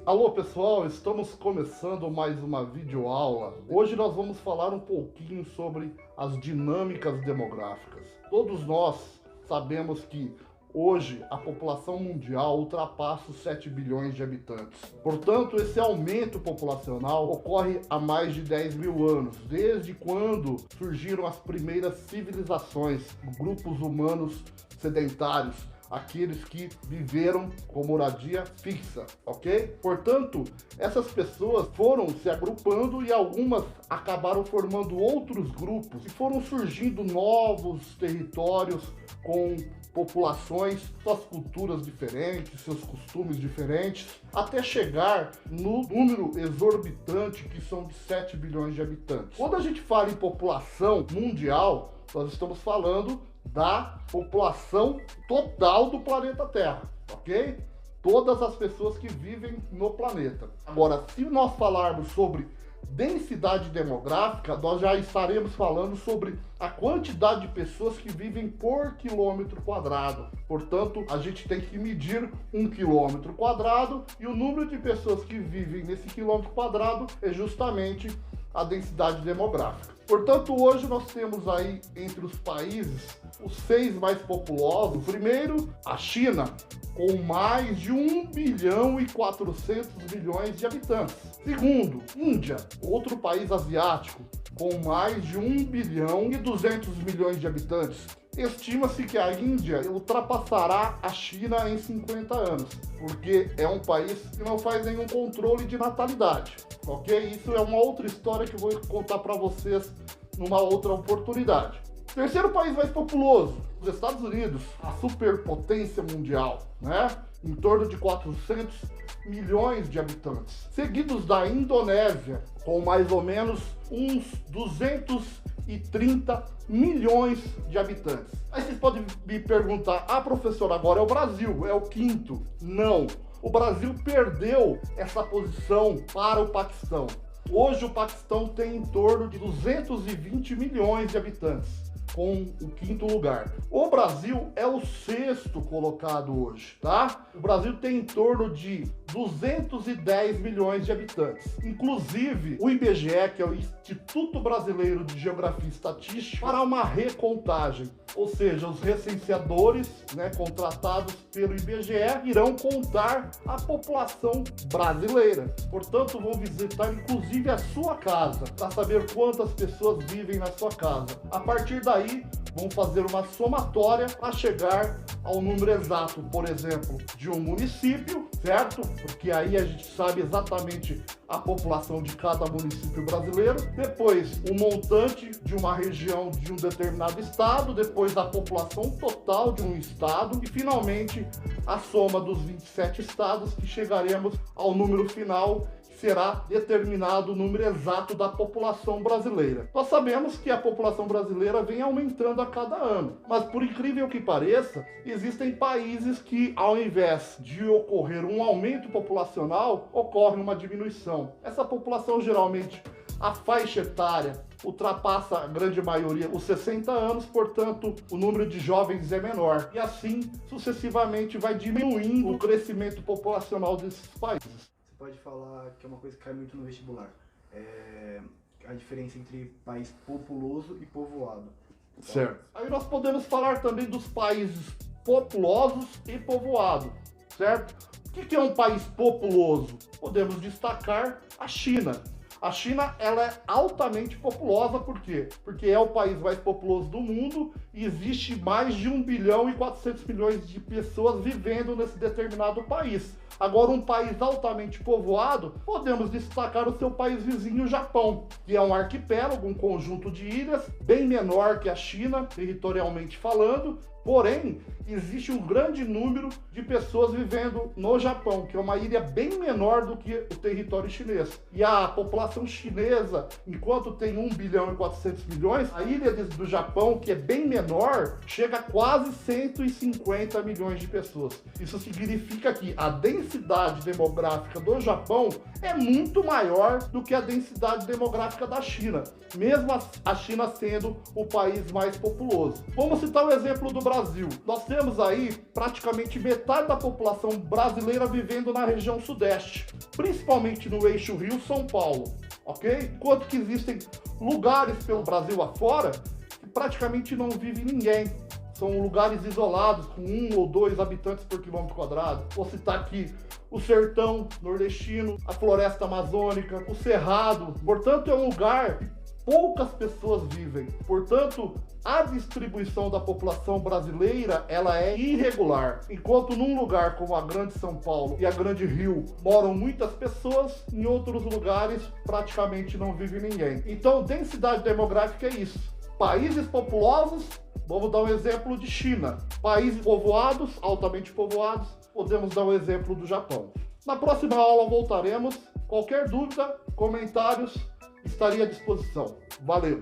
Alô pessoal, estamos começando mais uma videoaula. Hoje nós vamos falar um pouquinho sobre as dinâmicas demográficas. Todos nós sabemos que hoje a população mundial ultrapassa os 7 bilhões de habitantes. Portanto, esse aumento populacional ocorre há mais de 10 mil anos, desde quando surgiram as primeiras civilizações, grupos humanos sedentários, aqueles que viveram com moradia fixa, ok? Portanto, essas pessoas foram se agrupando e algumas acabaram formando outros grupos e foram surgindo novos territórios com populações, suas culturas diferentes, seus costumes diferentes, até chegar no número exorbitante que são de 7 bilhões de habitantes. Quando a gente fala em população mundial, nós estamos falando da população total do planeta Terra, ok? Todas as pessoas que vivem no planeta. Agora, se nós falarmos sobre densidade demográfica, nós já estaremos falando sobre a quantidade de pessoas que vivem por quilômetro quadrado. Portanto, a gente tem que medir 1 quilômetro quadrado e o número de pessoas que vivem nesse quilômetro quadrado é justamente a densidade demográfica. Portanto, hoje nós temos aí entre os países os 6 mais populosos. Primeiro, a China, com mais de 1 bilhão e 400 milhões de habitantes. Segundo, Índia, outro país asiático, com mais de 1 bilhão e 200 milhões de habitantes. Estima-se que a Índia ultrapassará a China em 50 anos, porque é um país que não faz nenhum controle de natalidade, ok? Isso é uma outra história que eu vou contar para vocês numa outra oportunidade. Terceiro país mais populoso, os Estados Unidos, a superpotência mundial, né? Em torno de 400 milhões de habitantes. Seguidos da Indonésia, com mais ou menos uns 230 milhões de habitantes. Aí vocês podem me perguntar, professor, agora é o Brasil, é o quinto. Não, o Brasil perdeu essa posição para o Paquistão. Hoje o Paquistão tem em torno de 220 milhões de habitantes, com o quinto lugar. O Brasil é o sexto colocado hoje, tá? O Brasil tem em torno de 210 milhões de habitantes. Inclusive, o IBGE, que é o Instituto Brasileiro de Geografia e Estatística, fará uma recontagem. Ou seja, os recenseadores, contratados pelo IBGE, irão contar a população brasileira. Portanto, vão visitar inclusive a sua casa, para saber quantas pessoas vivem na sua casa. A partir daí, vão fazer uma somatória para chegar ao número exato, por exemplo, de um município, certo? Porque aí a gente sabe exatamente a população de cada município brasileiro. Depois, o montante de uma região de um determinado estado. Depois, a população total de um estado. E, finalmente, a soma dos 27 estados, que chegaremos ao número final, será determinado o número exato da população brasileira. Nós sabemos que a população brasileira vem aumentando a cada ano, mas por incrível que pareça, existem países que, ao invés de ocorrer um aumento populacional, ocorre uma diminuição. Essa população, geralmente, a faixa etária ultrapassa a grande maioria os 60 anos, portanto, o número de jovens é menor. E assim, sucessivamente, vai diminuindo o crescimento populacional desses países. Pode falar que é uma coisa que cai muito no vestibular. A diferença entre país populoso e povoado. Certo. Aí nós podemos falar também dos países populosos e povoados, certo? O que é um país populoso? Podemos destacar a China. A China, ela é altamente populosa, por quê? Porque é o país mais populoso do mundo e existe mais de 1 bilhão e 400 milhões de pessoas vivendo nesse determinado país. Agora, um país altamente povoado, podemos destacar o seu país vizinho, o Japão, que é um arquipélago, um conjunto de ilhas, bem menor que a China, territorialmente falando. Porém, existe um grande número de pessoas vivendo no Japão, que é uma ilha bem menor do que o território chinês. E a população população chinesa, enquanto tem 1 bilhão e 400 milhões, a ilha do Japão, que é bem menor, chega a quase 150 milhões de pessoas. Isso significa que a densidade demográfica do Japão é muito maior do que a densidade demográfica da China, mesmo a China sendo o país mais populoso. Vamos citar o exemplo do Brasil. Nós temos aí praticamente metade da população brasileira vivendo na região sudeste, principalmente no eixo Rio-São Paulo, ok? Enquanto que existem lugares pelo Brasil afora que praticamente não vive ninguém. São lugares isolados, com 1 ou 2 habitantes por quilômetro quadrado. Vou citar aqui o sertão nordestino, a floresta amazônica, o cerrado. Portanto, é um lugar que poucas pessoas vivem. Portanto, a distribuição da população brasileira, ela é irregular. Enquanto num lugar como a Grande São Paulo e a Grande Rio moram muitas pessoas, em outros lugares praticamente não vive ninguém. Então, densidade demográfica é isso. Países populosos, vamos dar um exemplo de China. Países povoados, altamente povoados, podemos dar um exemplo do Japão. Na próxima aula voltaremos. Qualquer dúvida, comentários, estaria à disposição. Valeu!